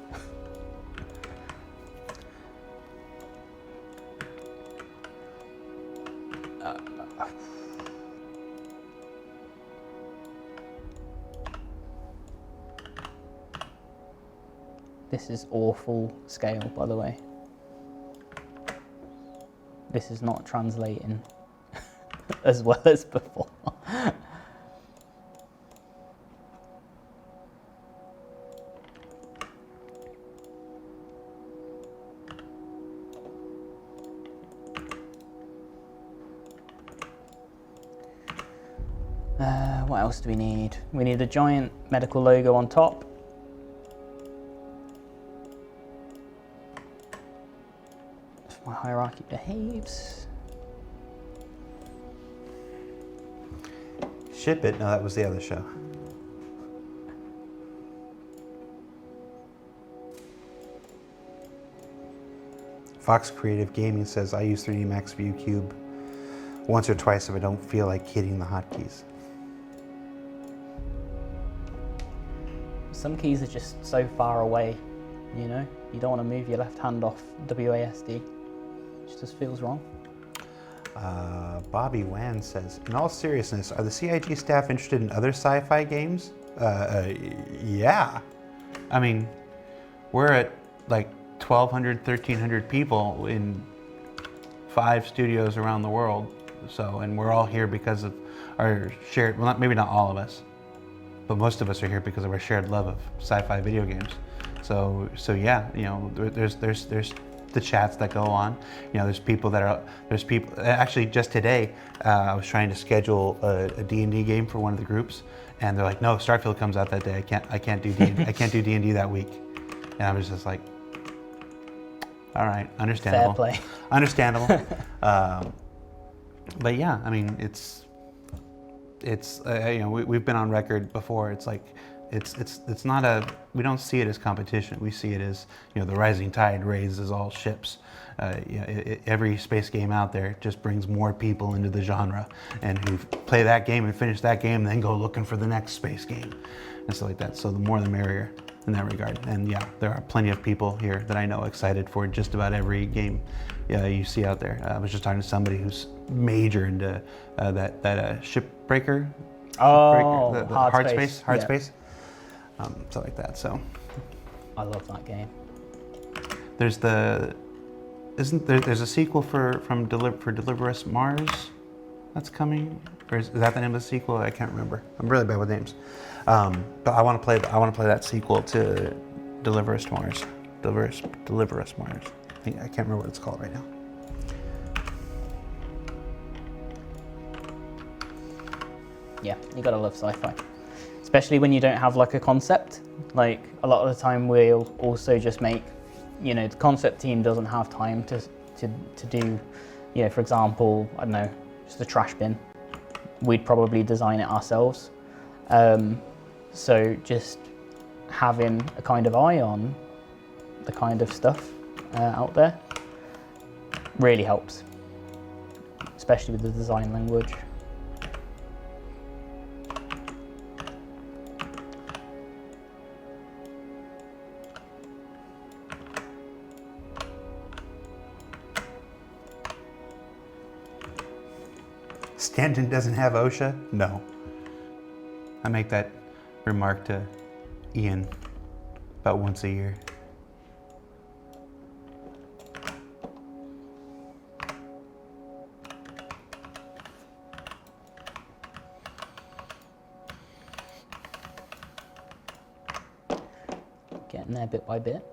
B: This is awful scale, by the way. This is not translating as well as before. What else do we need? We need a giant medical logo on top. my hierarchy behaves.
A: Ship It? No, that was the other show. Fox Creative Gaming says, I use 3D Max View Cube once or twice if I don't feel like hitting the hotkeys.
B: Some keys are just so far away, you know? You don't want to move your left hand off WASD. It just feels wrong.
A: Bobby Wan says, in all seriousness, are the CIG staff interested in other sci-fi games? Yeah. I mean, we're at like 1,200, 1,300 people in 5 studios around the world. So, and we're all here because of our shared, well, maybe not all of us, but most of us are here because of our shared love of sci-fi video games. So yeah, you know, there's the chats that go on. You know, there's people, actually just today, I was trying to schedule a D&D game for one of the groups, and they're like, no, Starfield comes out that day. I can't do D&D, I can't do D&D that week. And I was just like, all right, understandable.
B: Fair play.
A: Understandable. But yeah, I mean, it's you know, we've been on record before. It's like, it's not a, we don't see it as competition. We see it as, you know, the rising tide raises all ships. You know, every space game out there just brings more people into the genre, and who play that game and finish that game, and then go looking for the next space game and stuff like that. So the more the merrier in that regard. And yeah, there are plenty of people here that I know excited for just about every game you see out there. I was just talking to somebody who's major into that shipbreaker.
B: Oh,
A: the
B: hard
A: space,
B: yeah.
A: space. Stuff like that. So
B: I love that game.
A: there's there's a sequel for Deliver Us Mars that's coming, or is that the name of the sequel? I can't remember. I'm really bad with names. But I want to play that sequel to Deliver Us Mars. Deliver Us Mars. I can't remember what it's called right now.
B: Yeah, you gotta love sci-fi. Especially when you don't have like a concept. Like a lot of the time we'll also just make, you know, the concept team doesn't have time to do, you know, for example, I don't know, just a trash bin. We'd probably design it ourselves. So just having a kind of eye on the kind of stuff out there really helps, especially with the design language.
A: Stanton doesn't have OSHA? No. I make that remark to Ian about once a year.
B: Getting there bit by bit.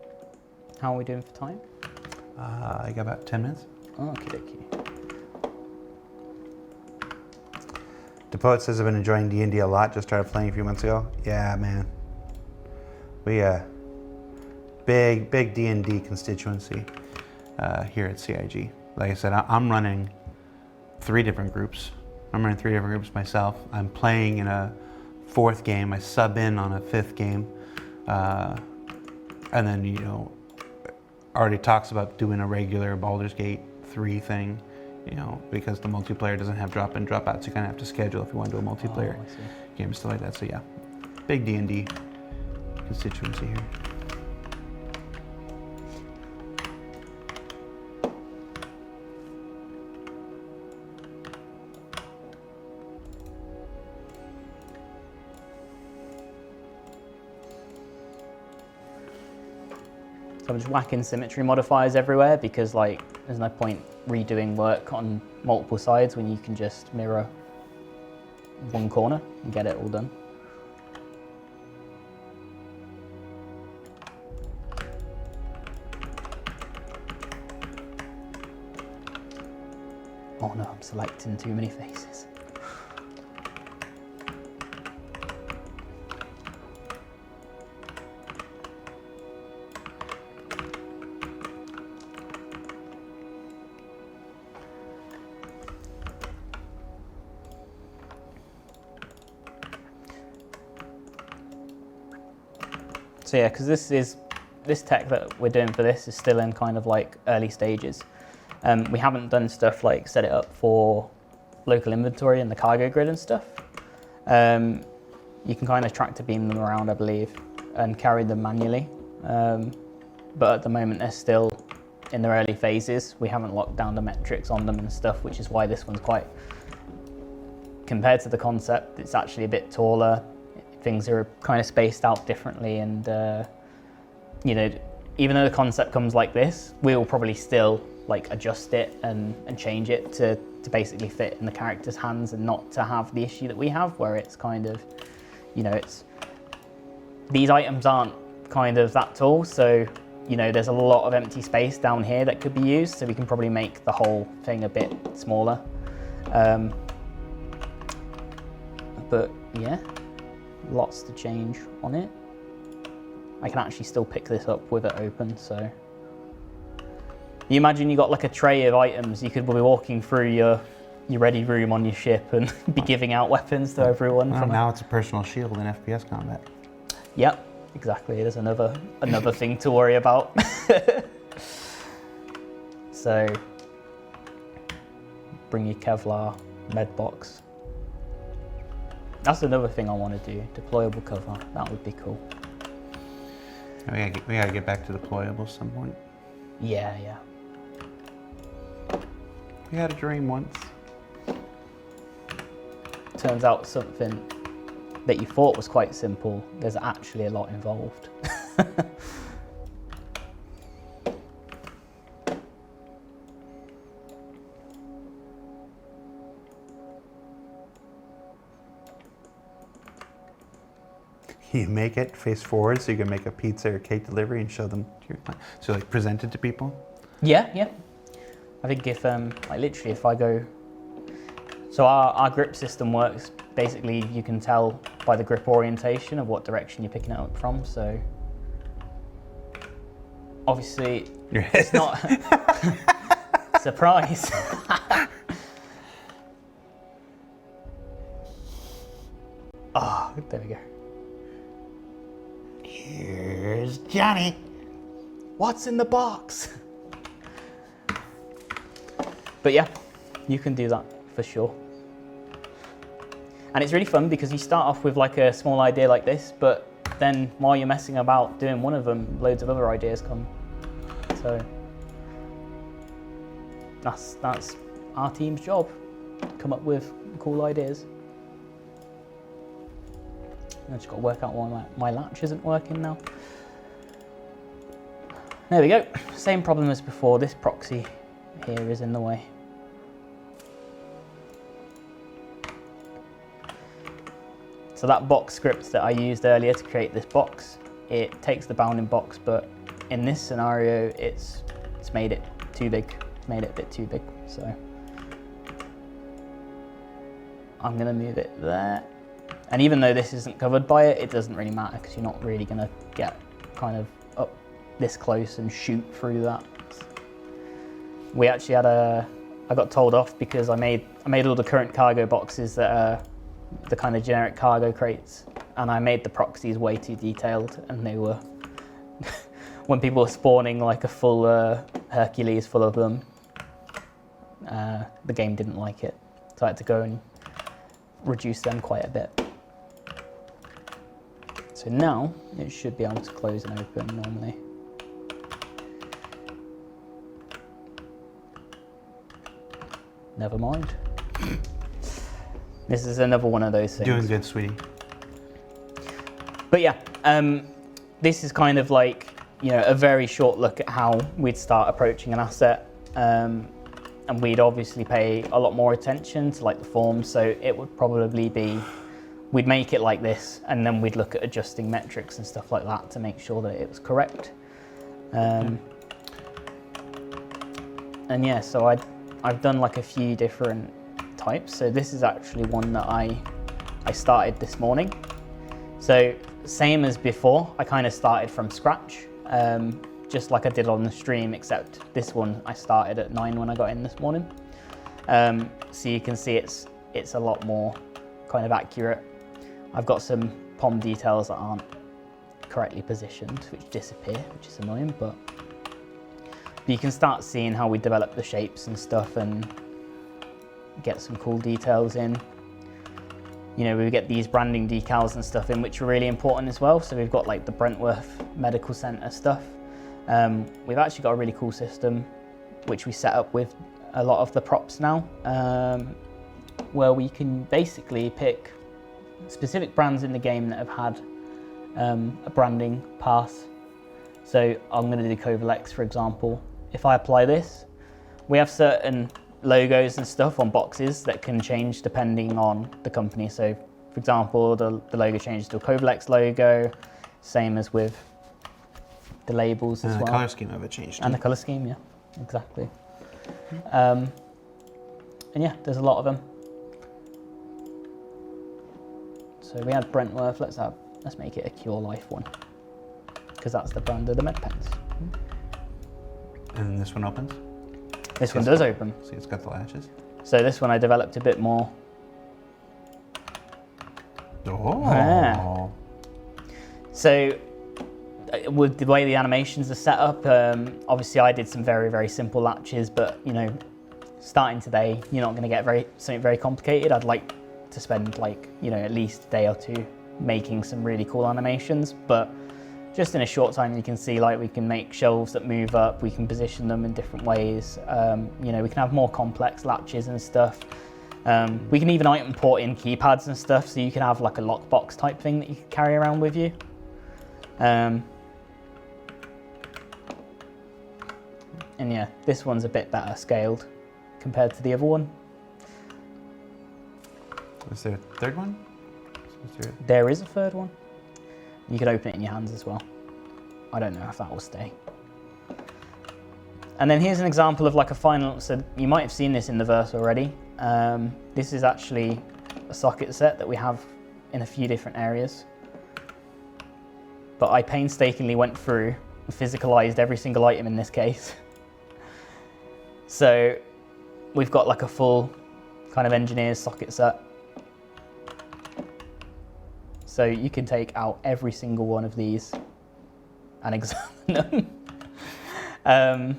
B: How are we doing for time?
A: I got about 10 minutes.
B: Okie dokie.
A: The Poet says, I've been enjoying D&D a lot, just started playing a few months ago. Yeah, man. We, big D&D constituency here at CIG. Like I said, I'm running 3 different groups. I'm running 3 different groups myself. I'm playing in a 4th game. I sub in on a 5th game. And then, you know, already talks about doing a regular Baldur's Gate 3 thing. You know, because the multiplayer doesn't have drop in, drop out, so you kind of have to schedule if you want to do a multiplayer game and stuff like that. So yeah, big D&D constituency here.
B: So I'm just whacking symmetry modifiers everywhere because like there's no point redoing work on multiple sides when you can just mirror one corner and get it all done. Oh no, I'm selecting too many faces. So yeah, because this tech that we're doing for this is still in kind of like early stages. We haven't done stuff like set it up for local inventory and the cargo grid and stuff. You can kind of tractor beam them around, I believe, and carry them manually. But at the moment they're still in their early phases. We haven't locked down the metrics on them and stuff, which is why this one's quite, compared to the concept, it's actually a bit taller. Things are kind of spaced out differently, and you know, even though the concept comes like this, we'll probably still like adjust it and change it to basically fit in the character's hands and not to have the issue that we have where it's kind of, you know, it's, these items aren't kind of that tall, so you know, there's a lot of empty space down here that could be used, so we can probably make the whole thing a bit smaller. But yeah, lots to change on it. I can actually still pick this up with it open, so. You imagine you got like a tray of items, you could be walking through your ready room on your ship and be giving out weapons to everyone.
A: Well, now it's a personal shield in FPS combat.
B: Yep, exactly. There's another thing to worry about. So, bring your Kevlar med box. That's another thing I want to do. Deployable cover. That would be cool.
A: We gotta get back to deployables at some point.
B: Yeah.
A: We had a dream once.
B: Turns out something that you thought was quite simple, there's actually a lot involved.
A: You make it face forward so you can make a pizza or cake delivery and show them to your client. So like present it to people?
B: Yeah. I think if, like literally if I go, so our grip system works, basically you can tell by the grip orientation of what direction you're picking it up from, so obviously it's not, surprise. Oh, there we go.
A: Here's Johnny.
B: What's in the box? But yeah, you can do that for sure. And it's really fun because you start off with like a small idea like this, but then while you're messing about doing one of them, loads of other ideas come. So that's our team's job, come up with cool ideas. I just got to work out why my latch isn't working now. There we go, same problem as before, this proxy here is in the way. So that box script that I used earlier to create this box, it takes the bounding box, but in this scenario, it's made it too big. It's made it a bit too big, so I'm gonna move it there. And even though this isn't covered by it, it doesn't really matter because you're not really gonna get kind of up this close and shoot through that. We actually had I got told off because I made all the current cargo boxes that are the kind of generic cargo crates, and I made the proxies way too detailed, and they were, when people were spawning like a full Hercules full of them, the game didn't like it. So I had to go and reduce them quite a bit. So now it should be able to close and open normally. Never mind. This is another one of those things.
A: Doing good, sweetie.
B: But yeah, this is kind of like, you know, a very short look at how we'd start approaching an asset. And we'd obviously pay a lot more attention to like the forms. So it would probably be, we'd make it like this, and then we'd look at adjusting metrics and stuff like that to make sure that it was correct. And yeah, so I've done like a few different types. So this is actually one that I started this morning. So same as before, I kind of started from scratch, just like I did on the stream, except this one I started at 9 when I got in this morning. So you can see it's a lot more kind of accurate. I've got some POM details that aren't correctly positioned, which disappear, which is annoying, but you can start seeing how we develop the shapes and stuff and get some cool details in. You know, we get these branding decals and stuff in, which are really important as well. So we've got like the Brentworth Medical Centre stuff. We've actually got a really cool system, which we set up with a lot of the props now, where we can basically pick specific brands in the game that have had a branding pass. So I'm going to do Covalex, for example. If I apply this, we have certain logos and stuff on boxes that can change depending on the company. So for example, the logo changes to a Covalex logo, same as with the labels as well.
A: And the color scheme of it changed.
B: And the color scheme, yeah, exactly. And yeah, there's a lot of them. So we had Brentworth, let's make it a Cure Life one, because that's the brand of the med pens.
A: And this one opens?
B: This one does open.
A: See, it's got the latches.
B: So this one I developed a bit more.
A: Oh.
B: Yeah. So with the way the animations are set up, obviously I did some very, very simple latches, but you know, starting today, you're not going to get something very complicated. I'd like to spend like, you know, at least a day or two making some really cool animations, but just in a short time you can see like we can make shelves that move up, we can position them in different ways, you know, we can have more complex latches and stuff. We can even item port in keypads and stuff, so you can have like a lockbox type thing that you can carry around with you. And yeah, this one's a bit better scaled compared to the other one.
A: Is there a third one?
B: There is a third one. You can open it in your hands as well. I don't know if that will stay. And then here's an example of like a final, so you might have seen this in the verse already. This is actually a socket set that we have in a few different areas. But I painstakingly went through and physicalized every single item in this case. So we've got like a full kind of engineer's socket set. So you can take out every single one of these and examine them.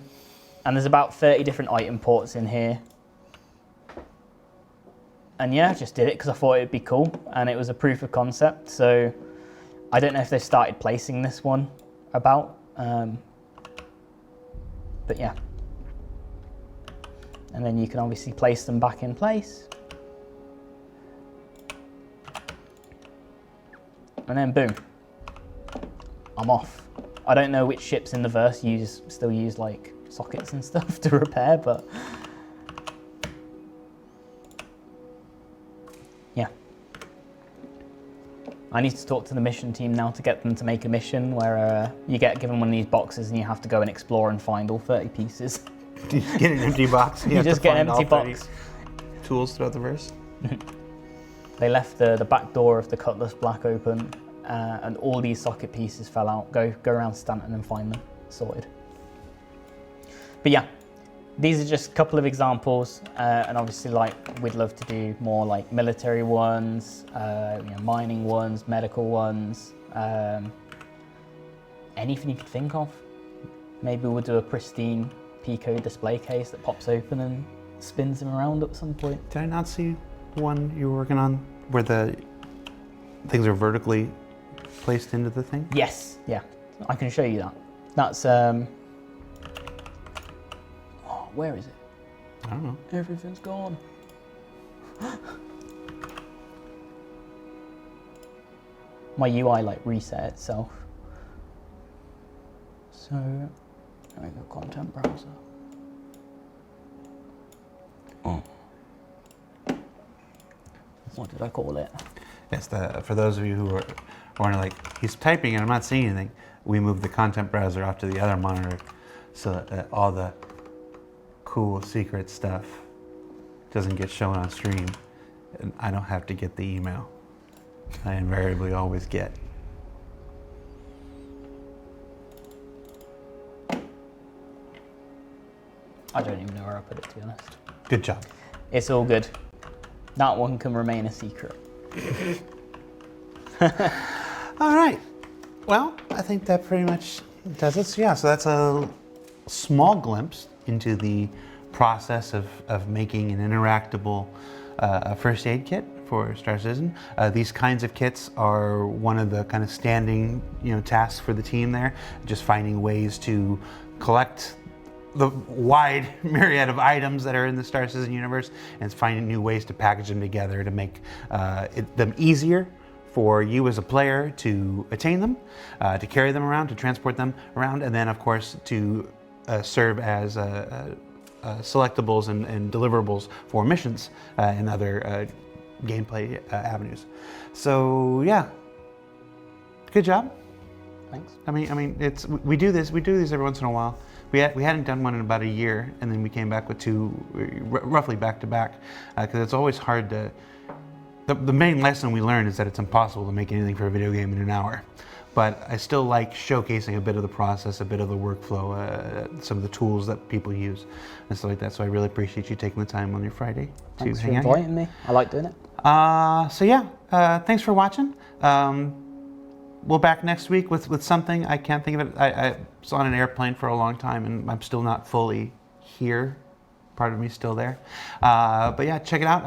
B: And there's about 30 different item ports in here. And yeah, I just did it because I thought it'd be cool, and it was a proof of concept. So I don't know if they've started placing this one about, but yeah. And then you can obviously place them back in place. And then boom, I'm off. I don't know which ships in the verse still use like sockets and stuff to repair, but yeah. I need to talk to the mission team now to get them to make a mission where you get given one of these boxes and you have to go and explore and find all 30 pieces.
A: You get an empty box.
B: You just get an empty box.
A: Tools throughout the verse.
B: They left the back door of the Cutlass Black open, and all these socket pieces fell out. Go around Stanton and find them, sorted. But yeah, these are just a couple of examples, and obviously like we'd love to do more like military ones, you know, mining ones, medical ones, anything you could think of. Maybe we'll do a pristine Pico display case that pops open and spins them around at some point.
A: Did I not see one you were working on where the things are vertically placed into the thing?
B: Yes, yeah, I can show you that. That's oh, where is it?
A: I don't know.
B: Everything's gone. My UI like reset itself. So there we go, content browser. Oh. What did I call it?
A: Yes, for those of you who are wondering, like, he's typing and I'm not seeing anything, we moved the content browser off to the other monitor so that all the cool secret stuff doesn't get shown on stream and I don't have to get the email I invariably always get.
B: I don't even know where I put it, to be honest.
A: Good job.
B: It's all good. That one can remain a secret.
A: All right. Well, I think that pretty much does it. So yeah, so that's a small glimpse into the process of making an interactable first aid kit for Star Citizen. These kinds of kits are one of the kind of standing, tasks for the team there. Just finding ways to collect the wide myriad of items that are in the Star Citizen universe, and finding new ways to package them together to make them easier for you as a player to attain them, to carry them around, to transport them around, and then of course to serve as selectables and deliverables for missions and other gameplay avenues. So yeah, good job.
B: Thanks.
A: I mean, we do these every once in a while. We hadn't done one in about a year, and then we came back with two, roughly back to back, because it's always hard to. The main lesson we learned is that it's impossible to make anything for a video game in an hour. But I still like showcasing a bit of the process, a bit of the workflow, some of the tools that people use, and stuff like that. So I really appreciate you taking the time on your Friday to
B: Thanks for
A: hang out here.
B: inviting me. I like doing it.
A: So yeah, thanks for watching. We'll back next week with something. I can't think of it. I was on an airplane for a long time, and I'm still not fully here. Part of me still there. But yeah, check it out.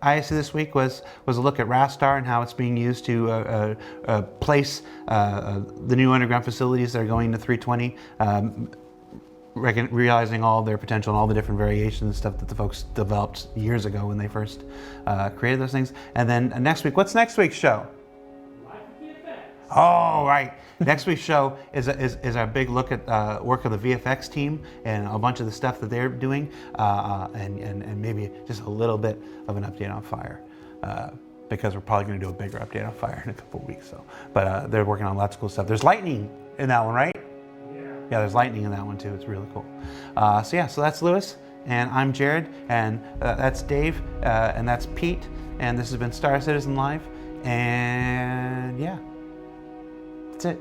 A: ISC this week was a look at Rastar and how it's being used to place the new underground facilities that are going to 320, realizing all their potential and all the different variations and stuff that the folks developed years ago when they first created those things. And then next week, what's next week's show? Oh, right. Next week's show is our big look at work of the VFX team and a bunch of the stuff that they're doing, and maybe just a little bit of an update on Fire, because we're probably going to do a bigger update on Fire in a couple of weeks. So, but they're working on lots of cool stuff. There's lightning in that one, right? Yeah, there's lightning in that one too. It's really cool. So yeah, so that's Lewis, and I'm Jared, and that's Dave, and that's Pete, and this has been Star Citizen Live, and yeah. That's it.